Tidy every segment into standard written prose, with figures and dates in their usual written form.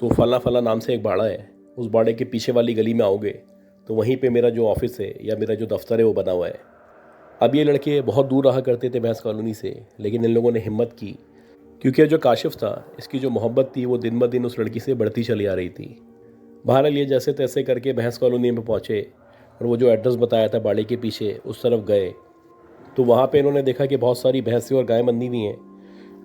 تو فلاں فلاں نام سے ایک باڑہ ہے، اس باڑے کے پیچھے والی گلی میں آؤ گے تو وہیں پہ میرا جو آفس ہے یا میرا جو دفتر ہے وہ بنا ہوا ہے۔ اب یہ لڑکے بہت دور رہا کرتے تھے بحث کالونی سے، لیکن ان لوگوں نے ہمت کی، کیونکہ جو کاشف تھا اس کی جو محبت تھی وہ دن بدن اس لڑکی سے بڑھتی چلی آ رہی تھی۔ بہرحال یہ جیسے تیسے کر کے بحث کالونی میں پہنچے اور وہ جو ایڈریس بتایا تھا باڑے کے پیچھے اس طرف گئے تو وہاں پہ انہوں نے دیکھا کہ بہت ساری بھینسیں اور گائیں بندھی ہوئی ہیں،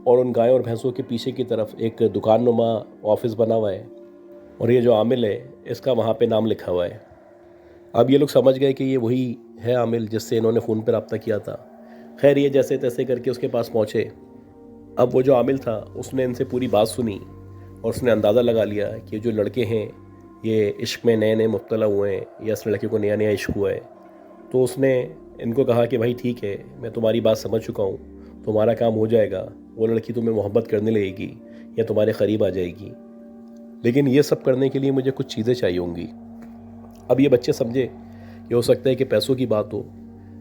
اور ان گائے اور بھینسوں کے پیچھے کی طرف ایک دکان نما آفس بنا ہوا ہے، اور یہ جو عامل ہے اس کا وہاں پہ نام لکھا ہوا ہے۔ اب یہ لوگ سمجھ گئے کہ یہ وہی ہے عامل جس سے انہوں نے فون پہ رابطہ کیا تھا۔ خیر یہ جیسے تیسے کر کے اس کے پاس پہنچے۔ اب وہ جو عامل تھا اس نے ان سے پوری بات سنی اور اس نے اندازہ لگا لیا کہ جو لڑکے ہیں یہ عشق میں نئے نئے مبتلا ہوئے ہیں یا اس لڑکے کو نیا نیا عشق ہوا ہے۔ تو اس نے ان کو کہا کہ بھائی ٹھیک ہے، میں تمہاری بات سمجھ چکا ہوں، تمہارا کام ہو جائے گا، وہ لڑکی تمہیں محبت کرنے لگے گی یا تمہارے قریب آ جائے گی، لیکن یہ سب کرنے کے لیے مجھے کچھ چیزیں چاہیے ہوں گی۔ اب یہ بچے سمجھے کہ ہو سکتا ہے کہ پیسوں کی بات ہو۔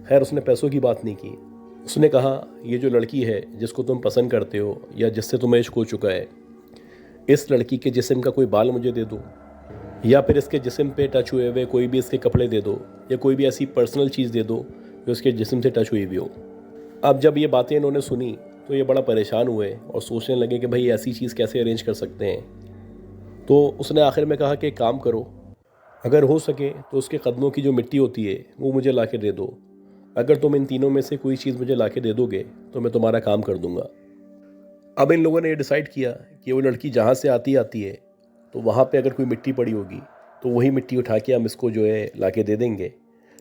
خیر اس نے پیسوں کی بات نہیں کی، اس نے کہا یہ جو لڑکی ہے جس کو تم پسند کرتے ہو یا جس سے تمہیں عشق ہو چکا ہے، اس لڑکی کے جسم کا کوئی بال مجھے دے دو، یا پھر اس کے جسم پہ ٹچ ہوئے ہوئے کوئی بھی اس کے کپڑے دے دو، یا کوئی بھی ایسی پرسنل چیز دے دو جو اس کے جسم سے ٹچ ہوئی ہوئی ہو۔ اب جب یہ باتیں انہوں نے سنی تو یہ بڑا پریشان ہوئے اور سوچنے لگے کہ بھائی ایسی چیز کیسے ارینج کر سکتے ہیں۔ تو اس نے آخر میں کہا کہ ایک کام کرو، اگر ہو سکے تو اس کے قدموں کی جو مٹی ہوتی ہے وہ مجھے لا کے دے دو، اگر تم ان تینوں میں سے کوئی چیز مجھے لا کے دے دو گے تو میں تمہارا کام کر دوں گا۔ اب ان لوگوں نے یہ ڈیسائیڈ کیا کہ وہ لڑکی جہاں سے آتی ہے تو وہاں پہ اگر کوئی مٹی پڑی ہوگی تو وہی مٹی اٹھا کے ہم اس کو جو ہے لا کے دے دیں گے۔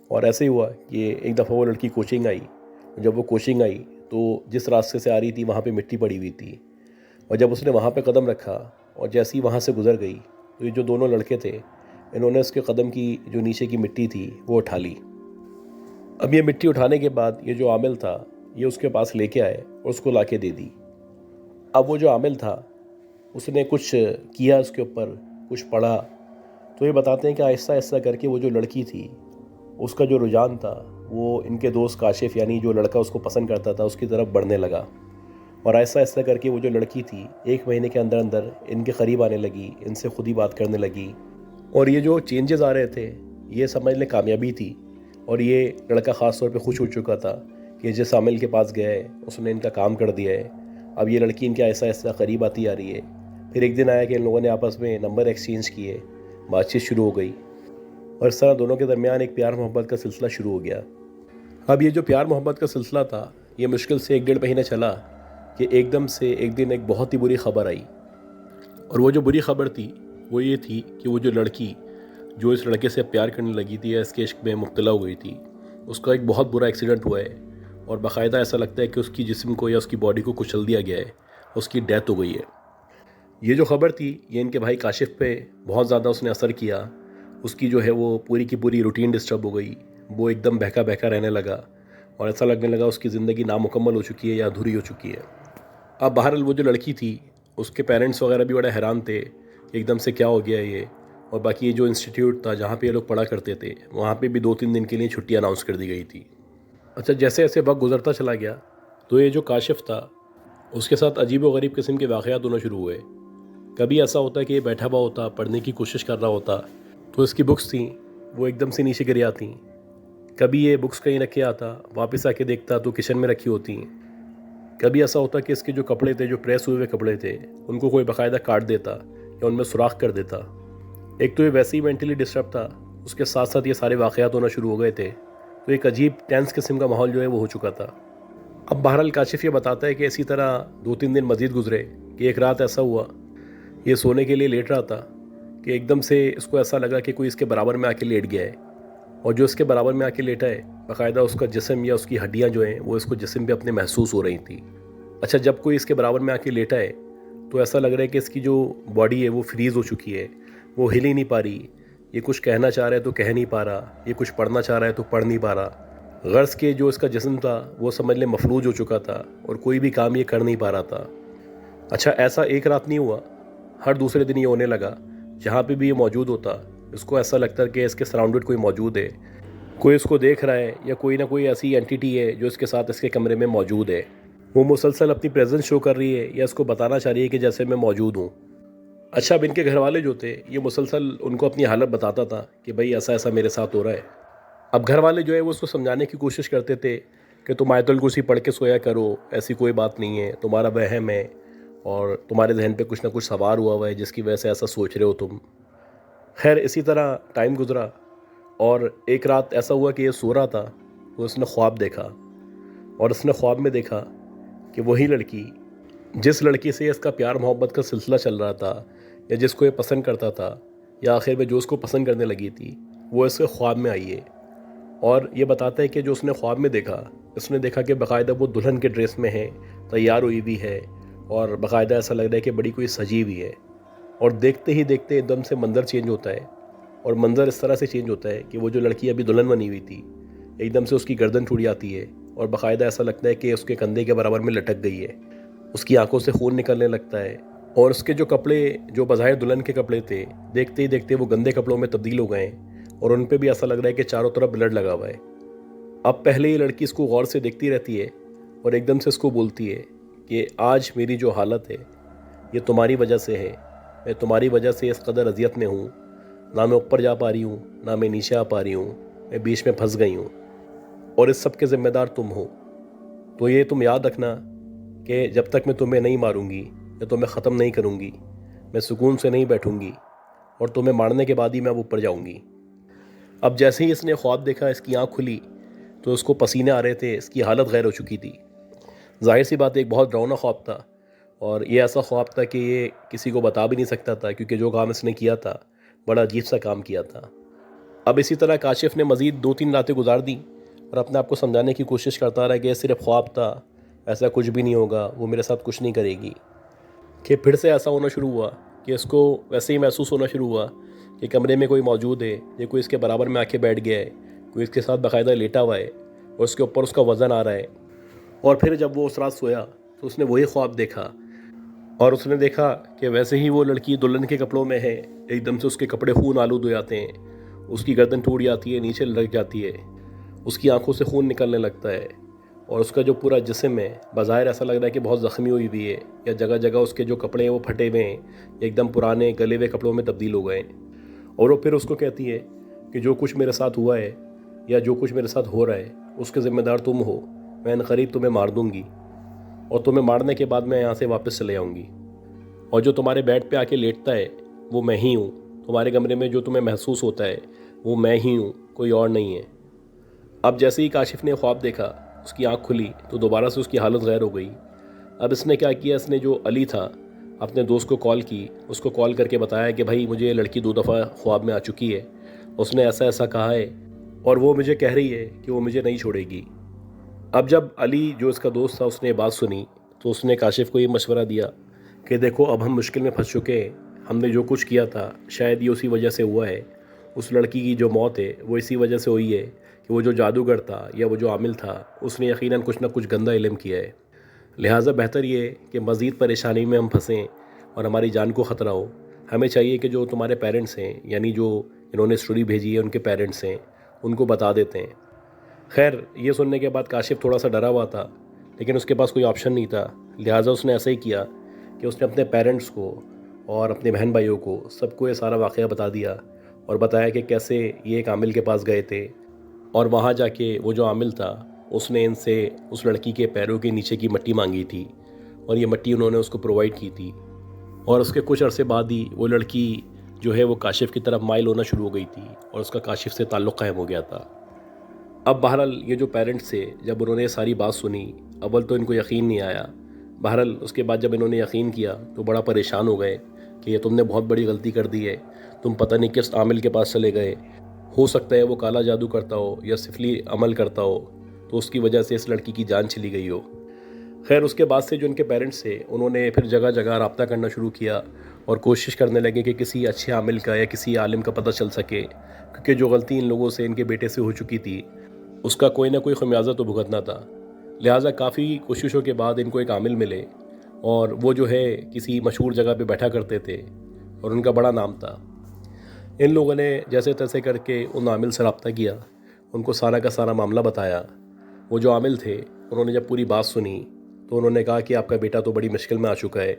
اور ایسے ہی ہوا کہ ایک دفعہ وہ لڑکی کوچنگ آئی، جب وہ کوچنگ آئی تو جس راستے سے آ رہی تھی وہاں پہ مٹی پڑی ہوئی تھی، اور جب اس نے وہاں پہ قدم رکھا اور جیسے ہی وہاں سے گزر گئی تو یہ جو دونوں لڑکے تھے انہوں نے اس کے قدم کی جو نیچے کی مٹی تھی وہ اٹھا لی۔ اب یہ مٹی اٹھانے کے بعد یہ جو عامل تھا یہ اس کے پاس لے کے آئے اور اس کو لا کے دے دی۔ اب وہ جو عامل تھا اس نے کچھ کیا، اس کے اوپر کچھ پڑھا، تو یہ بتاتے ہیں کہ آہستہ آہستہ کر کے وہ جو لڑکی تھی اس کا جو رجحان تھا وہ ان کے دوست کاشف یعنی جو لڑکا اس کو پسند کرتا تھا اس کی طرف بڑھنے لگا، اور آہستہ آہستہ کر کے وہ جو لڑکی تھی 1 مہینے کے اندر اندر ان کے قریب آنے لگی، ان سے خود ہی بات کرنے لگی، اور یہ جو چینجز آ رہے تھے یہ سمجھ لیں کامیابی تھی۔ اور یہ لڑکا خاص طور پہ خوش ہو چکا تھا کہ جس عامل کے پاس گیا ہے اس نے ان کا کام کر دیا ہے۔ اب یہ لڑکی ان کے آہستہ آہستہ قریب آتی آ رہی ہے۔ پھر ایک دن آیا کہ ان لوگوں نے آپس میں نمبر ایکسچینج کیے، بات چیت شروع ہو گئی، اور اس طرح دونوں کے درمیان ایک پیار محبت کا سلسلہ شروع ہو گیا۔ اب یہ جو پیار محبت کا سلسلہ تھا یہ مشکل سے 1 ڈیڑھ مہینہ چلا کہ ایک دم سے ایک دن ایک بہت ہی بری خبر آئی، اور وہ جو بری خبر تھی وہ یہ تھی کہ وہ جو لڑکی جو اس لڑکے سے پیار کرنے لگی تھی یا اس کے عشق میں مبتلا ہو گئی تھی اس کا ایک بہت برا ایکسیڈنٹ ہوا ہے، اور باقاعدہ ایسا لگتا ہے کہ اس کی جسم کو یا اس کی باڈی کو کچل دیا گیا ہے، اس کی ڈیتھ ہو گئی ہے۔ یہ جو خبر تھی یہ ان کے بھائی کاشف پہ بہت زیادہ اس نے اثر کیا، اس کی جو ہے وہ پوری کی پوری روٹین ڈسٹرب ہو گئی، وہ ایک دم بہکا بہکا رہنے لگا اور ایسا لگنے لگا اس کی زندگی نامکمل ہو چکی ہے یا ادھوری ہو چکی ہے۔ اب بہرحال وہ جو لڑکی تھی اس کے پیرنٹس وغیرہ بھی بڑے حیران تھے کہ ایک دم سے کیا ہو گیا یہ، اور باقی یہ جو انسٹیٹیوٹ تھا جہاں پہ یہ لوگ پڑھا کرتے تھے وہاں پہ بھی 2-3 دن کے لیے چھٹی اناؤنس کر دی گئی تھی۔ اچھا جیسے جیسے وقت گزرتا چلا گیا تو یہ جو کاشف تھا اس کے ساتھ عجیب و غریب قسم کے واقعات ہونا شروع ہوئے۔ کبھی ایسا ہوتا کہ یہ بیٹھا ہوا ہوتا، پڑھنے کی کوشش کر رہا ہوتا تو اس کی بکس تھیں وہ ایک دم سے نیچے گر آتیں۔ کبھی یہ بکس کہیں رکھے آتا، واپس آ کے دیکھتا تو کچن میں رکھی ہوتی۔ کبھی ایسا ہوتا کہ اس کے جو کپڑے تھے، جو پریس ہوئے ہوئے کپڑے تھے، ان کو کوئی باقاعدہ کاٹ دیتا یا ان میں سوراخ کر دیتا۔ ایک تو یہ ویسے ہی مینٹلی ڈسٹرب تھا، اس کے ساتھ ساتھ یہ سارے واقعات ہونا شروع ہو گئے تھے، تو ایک عجیب ٹینس قسم کا ماحول جو ہے وہ ہو چکا تھا۔ اب بہرحال کاشف یہ بتاتا ہے کہ اسی طرح 2-3 دن مزید گزرے کہ ایک رات ایسا ہوا یہ سونے کے لیے لیٹ رہا تھا کہ ایک دم سے اس کو ایسا لگا کہ کوئی اس کے برابر میں آ کے لیٹ گیا ہے، اور جو اس کے برابر میں آ کے لیٹا ہے باقاعدہ اس کا جسم یا اس کی ہڈیاں جو ہیں وہ اس کو جسم پہ اپنے محسوس ہو رہی تھیں۔ اچھا جب کوئی اس کے برابر میں آ کے لیٹا ہے تو ایسا لگ رہا ہے کہ اس کی جو باڈی ہے وہ فریز ہو چکی ہے، وہ ہل ہی نہیں پا رہی، یہ کچھ کہنا چاہ رہا ہے تو کہہ نہیں پا رہا، یہ کچھ پڑھنا چاہ رہا ہے تو پڑھ نہیں پا رہا۔ غرض کے جو اس کا جسم تھا وہ سمجھ لیں مفلوج ہو چکا تھا اور کوئی بھی کام یہ کر نہیں پا رہا تھا۔ اچھا ایسا ایک رات نہیں ہوا، ہر دوسرے دن یہ ہونے لگا۔ جہاں پہ بھی یہ موجود ہوتا اس کو ایسا لگتا کہ اس کے سراؤنڈڈ کوئی موجود ہے، کوئی اس کو دیکھ رہا ہے، یا کوئی نہ کوئی ایسی اینٹیٹی ہے جو اس کے ساتھ اس کے کمرے میں موجود ہے۔ وہ مسلسل اپنی پریزنس شو کر رہی ہے یا اس کو بتانا چاہ رہی ہے کہ جیسے میں موجود ہوں۔ اچھا، اب ان کے گھر والے جو تھے یہ مسلسل ان کو اپنی حالت بتاتا تھا کہ بھائی ایسا ایسا میرے ساتھ ہو رہا ہے۔ اب گھر والے جو ہے وہ اس کو سمجھانے کی کوشش کرتے تھے کہ تم آیت الکرسی پڑھ کے سویا کرو، ایسی کوئی بات نہیں ہے، تمہارا وہم ہے اور تمہارے ذہن پہ کچھ نہ کچھ سوار ہوا ہے جس کی وجہ سے ایسا سوچ رہے ہو تم۔ خیر اسی طرح ٹائم گزرا اور ایک رات ایسا ہوا کہ یہ سو رہا تھا تو اس نے خواب دیکھا، اور اس نے خواب میں دیکھا کہ وہی لڑکی جس لڑکی سے اس کا پیار محبت کا سلسلہ چل رہا تھا یا جس کو یہ پسند کرتا تھا یا آخر میں جو اس کو پسند کرنے لگی تھی، وہ اس کے خواب میں آئی ہے۔ اور یہ بتاتا ہے کہ جو اس نے خواب میں دیکھا، اس نے دیکھا کہ باقاعدہ وہ دلہن کے ڈریس میں ہے، تیار ہوئی بھی ہے، اور باقاعدہ ایسا لگ رہا ہے کہ بڑی کوئی سجی ہوئی ہے۔ اور دیکھتے ہی دیکھتے ایک دم سے منظر چینج ہوتا ہے، اور منظر اس طرح سے چینج ہوتا ہے کہ وہ جو لڑکی ابھی دلہن بنی ہوئی تھی ایک دم سے اس کی گردن ٹوٹ جاتی ہے، اور باقاعدہ ایسا لگتا ہے کہ اس کے کندھے کے برابر میں لٹک گئی ہے، اس کی آنکھوں سے خون نکلنے لگتا ہے، اور اس کے جو کپڑے جو بظاہر دلہن کے کپڑے تھے دیکھتے ہی دیکھتے وہ گندے کپڑوں میں تبدیل ہو گئے ہیں، اور ان پہ بھی ایسا لگ رہا ہے کہ چاروں طرف بلڈ لگا ہوا ہے۔ اب پہلے یہ لڑکی اس کو غور سے دیکھتی رہتی ہے اور ایک دم سے اس کو بولتی ہے کہ آج میری جو حالت ہے یہ تمہاری وجہ سے ہے، میں تمہاری وجہ سے اس قدر اذیت میں ہوں، نہ میں اوپر جا پا رہی ہوں نہ میں نیچے آ پا رہی ہوں، میں بیچ میں پھنس گئی ہوں، اور اس سب کے ذمہ دار تم ہو۔ تو یہ تم یاد رکھنا کہ جب تک میں تمہیں نہیں ماروں گی یا تمہیں ختم نہیں کروں گی، میں سکون سے نہیں بیٹھوں گی، اور تمہیں مارنے کے بعد ہی میں اوپر جاؤں گی۔ اب جیسے ہی اس نے خواب دیکھا، اس کی آنکھ کھلی تو اس کو پسینے آ رہے تھے، اس کی حالت غیر ہو چکی تھی۔ ظاہر سی بات ایک بہت ڈراؤنا خواب تھا، اور یہ ایسا خواب تھا کہ یہ کسی کو بتا بھی نہیں سکتا تھا، کیونکہ جو کام اس نے کیا تھا بڑا عجیب سا کام کیا تھا۔ اب اسی طرح کاشف نے مزید 2-3 راتیں گزار دیں اور اپنے آپ کو سمجھانے کی کوشش کرتا رہا کہ یہ صرف خواب تھا، ایسا کچھ بھی نہیں ہوگا، وہ میرے ساتھ کچھ نہیں کرے گی۔ کہ پھر سے ایسا ہونا شروع ہوا کہ اس کو ویسے ہی محسوس ہونا شروع ہوا کہ کمرے میں کوئی موجود ہے، یا کوئی اس کے برابر میں آ کے بیٹھ گیا ہے، کوئی اس کے ساتھ باقاعدہ لیٹا ہوا ہے، اور اس کے اوپر اس کا وزن آ رہا ہے۔ اور پھر جب وہ اس رات سویا تو اس نے وہی خواب دیکھا، اور اس نے دیکھا کہ ویسے ہی وہ لڑکی دلہن کے کپڑوں میں ہے، ایک دم سے اس کے کپڑے خون آلود ہو جاتے ہیں، اس کی گردن ٹوٹ جاتی ہے، نیچے لگ جاتی ہے، اس کی آنکھوں سے خون نکلنے لگتا ہے، اور اس کا جو پورا جسم ہے بظاہر ایسا لگ رہا ہے کہ بہت زخمی ہوئی ہوئی ہے، یا جگہ جگہ اس کے جو کپڑے ہیں وہ پھٹے ہوئے ہیں، ایک دم پرانے گلے ہوئے کپڑوں میں تبدیل ہو گئے ہیں۔ اور وہ پھر اس کو کہتی ہے کہ جو کچھ میرے ساتھ ہوا ہے یا جو کچھ میرے ساتھ ہو رہا ہے اس کے ذمہ دار تم ہو، میں عنقریب تمہیں مار دوں گی، اور تمہیں مارنے کے بعد میں یہاں سے واپس چلے آؤں گی، اور جو تمہارے بیڈ پہ آ کے لیٹتا ہے وہ میں ہی ہوں، تمہارے کمرے میں جو تمہیں محسوس ہوتا ہے وہ میں ہی ہوں، کوئی اور نہیں ہے۔ اب جیسے ہی کاشف نے خواب دیکھا، اس کی آنکھ کھلی تو دوبارہ سے اس کی حالت غیر ہو گئی۔ اب اس نے کیا کیا، اس نے جو علی تھا اپنے دوست کو کال کی، اس کو کال کر کے بتایا کہ بھائی مجھے یہ لڑکی 2 دفعہ خواب میں آ چکی ہے، اس نے ایسا ایسا کہا ہے، اور وہ مجھے کہہ رہی ہے کہ وہ مجھے نہیں چھوڑے گی۔ اب جب علی جو اس کا دوست تھا اس نے یہ بات سنی تو اس نے کاشف کو یہ مشورہ دیا کہ دیکھو اب ہم مشکل میں پھنس چکے ہیں، ہم نے جو کچھ کیا تھا شاید یہ اسی وجہ سے ہوا ہے، اس لڑکی کی جو موت ہے وہ اسی وجہ سے ہوئی ہے کہ وہ جو جادوگر تھا یا وہ جو عامل تھا اس نے یقیناً کچھ نہ کچھ گندا علم کیا ہے، لہٰذا بہتر یہ ہے کہ مزید پریشانی میں ہم پھنسیں اور ہماری جان کو خطرہ ہو۔ ہمیں چاہیے کہ جو تمہارے پیرنٹس ہیں، یعنی جو انہوں نے اسٹوری بھیجی ہے ان کے پیرنٹس ہیں، ان کو بتا دیتے ہیں۔ خیر یہ سننے کے بعد کاشف تھوڑا سا ڈرا ہوا تھا، لیکن اس کے پاس کوئی آپشن نہیں تھا، لہٰذا اس نے ایسا ہی کیا کہ اس نے اپنے پیرنٹس کو اور اپنے بہن بھائیوں کو سب کو یہ سارا واقعہ بتا دیا، اور بتایا کہ کیسے یہ ایک عامل کے پاس گئے تھے، اور وہاں جا کے وہ جو عامل تھا اس نے ان سے اس لڑکی کے پیروں کے نیچے کی مٹی مانگی تھی، اور یہ مٹی انہوں نے اس کو پرووائڈ کی تھی، اور اس کے کچھ عرصے بعد ہی وہ لڑکی جو ہے وہ کاشف کی طرف مائل ہونا شروع ہو گئی تھی، اور اس کا کاشف سے تعلق قائم ہو گیا تھا۔ اب بہرحال یہ جو پیرنٹس تھے جب انہوں نے یہ ساری بات سنی، اول تو ان کو یقین نہیں آیا، بہرحال اس کے بعد جب انہوں نے یقین کیا تو بڑا پریشان ہو گئے کہ یہ تم نے بہت بڑی غلطی کر دی ہے، تم پتہ نہیں کس عامل کے پاس چلے گئے، ہو سکتا ہے وہ کالا جادو کرتا ہو یا سفلی عمل کرتا ہو، تو اس کی وجہ سے اس لڑکی کی جان چلی گئی ہو۔ خیر اس کے بعد سے جو ان کے پیرنٹس تھے انہوں نے پھر جگہ جگہ رابطہ کرنا شروع کیا، اور کوشش کرنے لگے کہ کسی اچھے عامل کا یا کسی عالم کا پتہ چل سکے، کیونکہ جو غلطی ان لوگوں سے ان کے بیٹے سے ہو چکی تھی اس کا کوئی نہ کوئی خمیازہ تو بھگتنا تھا۔ لہٰذا کافی کوششوں کے بعد ان کو ایک عامل ملے، اور وہ جو ہے کسی مشہور جگہ پہ بیٹھا کرتے تھے، اور ان کا بڑا نام تھا۔ ان لوگوں نے جیسے تیسے کر کے ان عامل سے رابطہ کیا، ان کو سارا کا سارا معاملہ بتایا۔ وہ جو عامل تھے انہوں نے جب پوری بات سنی تو انہوں نے کہا کہ آپ کا بیٹا تو بڑی مشکل میں آ چکا ہے،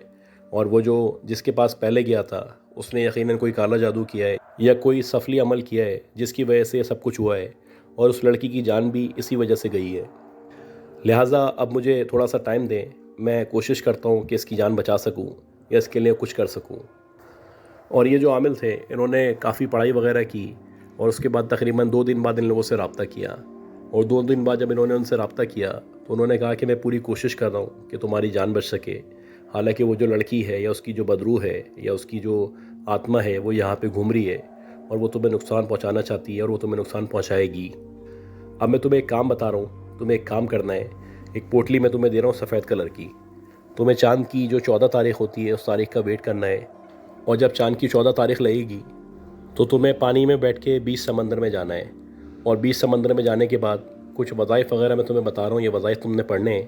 اور وہ جو جس کے پاس پہلے گیا تھا اس نے یقیناً کوئی کالا جادو کیا ہے یا کوئی سفلی عمل کیا ہے جس کی وجہ سے یہ سب کچھ ہوا ہے، اور اس لڑکی کی جان بھی اسی وجہ سے گئی ہے۔ لہٰذا اب مجھے تھوڑا سا ٹائم دیں، میں کوشش کرتا ہوں کہ اس کی جان بچا سکوں یا اس کے لیے کچھ کر سکوں۔ اور یہ جو عامل تھے انہوں نے کافی پڑھائی وغیرہ کی، اور اس کے بعد تقریباً 2 دن بعد ان لوگوں سے رابطہ کیا، اور 2 دن بعد جب انہوں نے ان سے رابطہ کیا تو انہوں نے کہا کہ میں پوری کوشش کر رہا ہوں کہ تمہاری جان بچ سکے، حالانکہ وہ جو لڑکی ہے یا اس کی جو بدروح ہے یا اس کی جو آتما ہے وہ یہاں پہ گھوم رہی ہے، اور وہ تمہیں نقصان پہنچانا چاہتی ہے، اور وہ تمہیں نقصان پہنچائے گی۔ اب میں تمہیں ایک کام بتا رہا ہوں، تمہیں ایک کام کرنا ہے۔ ایک پوٹلی میں تمہیں دے رہا ہوں سفید کلر کی، تمہیں چاند کی جو 14 تاریخ ہوتی ہے اس تاریخ کا ویٹ کرنا ہے، اور جب چاند کی 14 تاریخ لگے گی تو تمہیں پانی میں بیٹھ کے 20 سمندر میں جانا ہے، اور 20 سمندر میں جانے کے بعد کچھ وظائف وغیرہ میں تمہیں بتا رہا ہوں، یہ وظائف تم نے پڑھنے ہیں،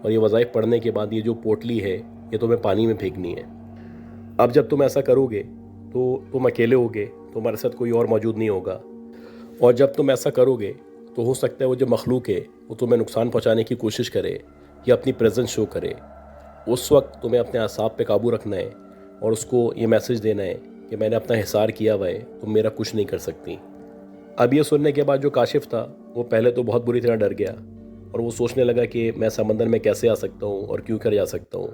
اور یہ وظائف پڑھنے کے بعد یہ جو پوٹلی ہے یہ تمہیں پانی میں پھینکنی ہے۔ اب جب تم ایسا کرو گے تو تم اکیلے ہوگے، تمہارے ساتھ کوئی اور موجود نہیں ہوگا، اور جب تم ایسا کرو گے تو ہو سکتا ہے وہ جو مخلوق ہے وہ تمہیں نقصان پہنچانے کی کوشش کرے یا اپنی پریزنس شو کرے۔ اس وقت تمہیں اپنے اعصاب پہ قابو رکھنا ہے، اور اس کو یہ میسج دینا ہے کہ میں نے اپنا حصار کیا ہوا ہے، تم میرا کچھ نہیں کر سکتی۔ اب یہ سننے کے بعد جو کاشف تھا وہ پہلے تو بہت بری طرح ڈر گیا، اور وہ سوچنے لگا کہ میں سمندر میں کیسے آ سکتا ہوں اور کیوں کر جا سکتا ہوں۔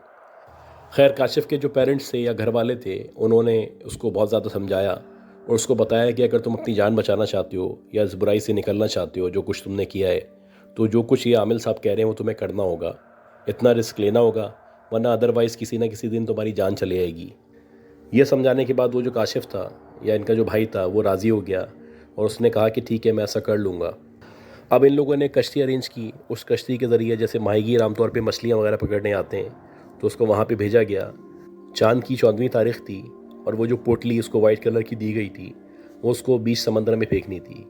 خیر کاشف کے جو پیرنٹس تھے یا گھر والے تھے انہوں نے اس کو بہت زیادہ سمجھایا، اور اس کو بتایا کہ اگر تم اپنی جان بچانا چاہتے ہو یا اس برائی سے نکلنا چاہتے ہو جو کچھ تم نے کیا ہے، تو جو کچھ یہ عامل صاحب کہہ رہے ہیں وہ تمہیں کرنا ہوگا، اتنا رسک لینا ہوگا، ورنہ ادروائز کسی نہ کسی دن تمہاری جان چلی جائے گی۔ یہ سمجھانے کے بعد وہ جو کاشف تھا یا ان کا جو بھائی تھا وہ راضی ہو گیا، اور اس نے کہا کہ ٹھیک ہے میں ایسا کر لوں گا۔ اب ان لوگوں نے کشتی ارینج کی، اس کشتی کے ذریعے جیسے ماہی گیر عام طور پہ مچھلیاں وغیرہ پکڑنے آتے ہیں تو اس کو وہاں پہ بھیجا گیا۔ چاند کی 14ویں تاریخ تھی، اور وہ جو پوٹلی اس کو وائٹ کلر کی دی گئی تھی وہ اس کو 20 سمندر میں پھینکنی تھی،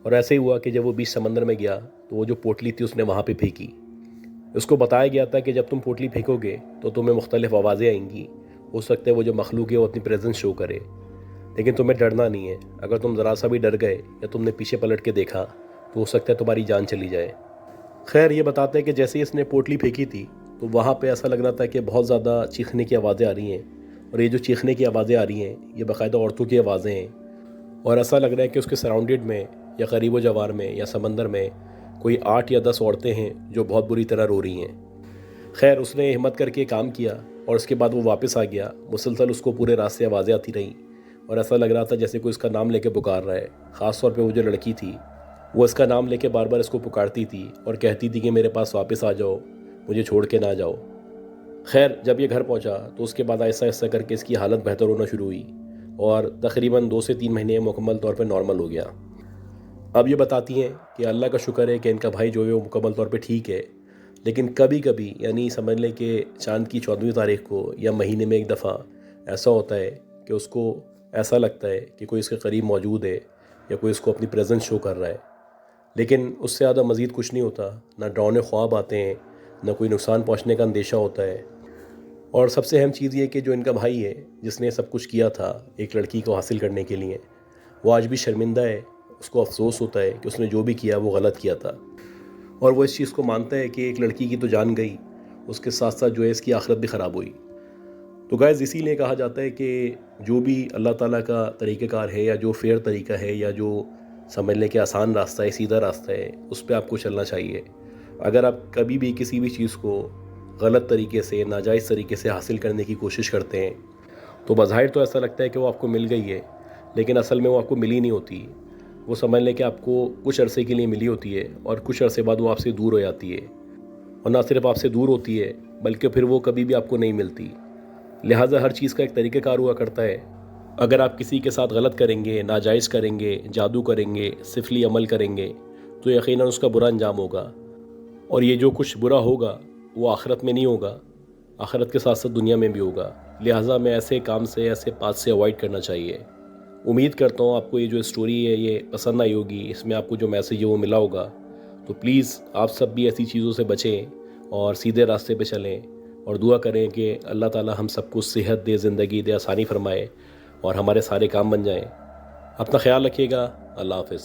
اور ایسے ہی ہوا کہ جب وہ 20 سمندر میں گیا تو وہ جو پوٹلی تھی اس نے وہاں پہ پھینکی۔ اس کو بتایا گیا تھا کہ جب تم پوٹلی پھینکو گے تو تمہیں مختلف آوازیں آئیں گی، ہو سکتا ہے وہ جو مخلوق ہے وہ اپنی پریزنس شو کرے، لیکن تمہیں ڈرنا نہیں ہے۔ اگر تم ذرا سا بھی ڈر گئے یا تم نے پیچھے پلٹ کے دیکھا تو ہو سکتا ہے تمہاری جان چلی جائے۔ خیر یہ بتاتے ہیں کہ جیسے ہی اس نے پوٹلی پھینکی تھی تو وہاں پہ ایسا لگ رہا تھا کہ بہت زیادہ چیخنے کی آوازیں آ رہی ہیں، اور یہ جو چیخنے کی آوازیں آ رہی ہیں یہ باقاعدہ عورتوں کی آوازیں ہیں، اور ایسا لگ رہا ہے کہ اس کے سراؤنڈڈ میں یا قریب و جوار میں یا سمندر میں کوئی 8 یا 10 عورتیں ہیں جو بہت بری طرح رو رہی ہیں۔ خیر اس نے ہمت کر کے کام کیا، اور اس کے بعد وہ واپس آ گیا۔ مسلسل اس کو پورے راستے آوازیں آتی رہیں، اور ایسا لگ رہا تھا جیسے کوئی اس کا نام لے کے پکار رہا ہے۔ خاص طور پہ وہ جو لڑکی تھی وہ اس کا نام لے کے بار بار اس کو پکارتی تھی اور کہتی تھی کہ میرے پاس واپس آ جاؤ، مجھے چھوڑ کے نہ جاؤ۔ خیر جب یہ گھر پہنچا تو اس کے بعد آہستہ آہستہ کر کے اس کی حالت بہتر ہونا شروع ہوئی، اور تقریباً 2 سے 3 مہینے مکمل طور پہ نارمل ہو گیا۔ اب یہ بتاتی ہیں کہ اللہ کا شکر ہے کہ ان کا بھائی جو ہے وہ مکمل طور پہ ٹھیک ہے، لیکن کبھی کبھی یعنی سمجھ لیں کہ چاند کی 14ویں تاریخ کو یا مہینے میں ایک دفعہ ایسا ہوتا ہے کہ اس کو ایسا لگتا ہے کہ کوئی اس کے قریب موجود ہے یا کوئی اس کو اپنی پریزنس شو کر رہا ہے، لیکن اس سے زیادہ مزید کچھ نہیں ہوتا، نہ ڈراؤنے خواب آتے ہیں، نہ کوئی نقصان پہنچنے کا اندیشہ ہوتا ہے۔ اور سب سے اہم چیز یہ کہ جو ان کا بھائی ہے جس نے سب کچھ کیا تھا ایک لڑکی کو حاصل کرنے کے لیے، وہ آج بھی شرمندہ ہے، اس کو افسوس ہوتا ہے کہ اس نے جو بھی کیا وہ غلط کیا تھا، اور وہ اس چیز کو مانتا ہے کہ ایک لڑکی کی تو جان گئی، اس کے ساتھ ساتھ جو ہے اس کی آخرت بھی خراب ہوئی۔ تو گائز اسی لیے کہا جاتا ہے کہ جو بھی اللہ تعالیٰ کا طریقہ کار ہے یا جو فیئر طریقہ ہے یا جو سمجھ لیں کہ آسان راستہ ہے، سیدھا راستہ ہے، اس پہ آپ کو چلنا چاہیے۔ اگر آپ کبھی بھی کسی بھی چیز کو غلط طریقے سے، ناجائز طریقے سے حاصل کرنے کی کوشش کرتے ہیں تو بظاہر تو ایسا لگتا ہے کہ وہ آپ کو مل گئی ہے، لیکن اصل میں وہ آپ کو ملی نہیں ہوتی۔ وہ سمجھ لیں کہ آپ کو کچھ عرصے کے لیے ملی ہوتی ہے، اور کچھ عرصے بعد وہ آپ سے دور ہو جاتی ہے، اور نہ صرف آپ سے دور ہوتی ہے بلکہ پھر وہ کبھی بھی آپ کو نہیں ملتی۔ لہٰذا ہر چیز کا ایک طریقہ کار ہوا کرتا ہے۔ اگر آپ کسی کے ساتھ غلط کریں گے، ناجائز کریں گے، جادو کریں گے، سفلی عمل کریں گے تو یقیناً اس کا برا انجام ہوگا، اور یہ جو کچھ برا ہوگا وہ آخرت میں نہیں ہوگا، آخرت کے ساتھ ساتھ دنیا میں بھی ہوگا۔ لہٰذا میں ایسے کام سے، ایسے پاتھ سے اوائڈ کرنا چاہیے۔ امید کرتا ہوں آپ کو یہ جو اسٹوری ہے یہ پسند آئی ہوگی، اس میں آپ کو جو میسیج ہے وہ ملا ہوگا۔ تو پلیز آپ سب بھی ایسی چیزوں سے بچیں اور سیدھے راستے پہ چلیں، اور دعا کریں کہ اللہ تعالیٰ ہم سب کو صحت دے، زندگی دے، آسانی فرمائے، اور ہمارے سارے کام بن جائیں۔ اپنا خیال رکھیے گا۔ اللہ حافظ۔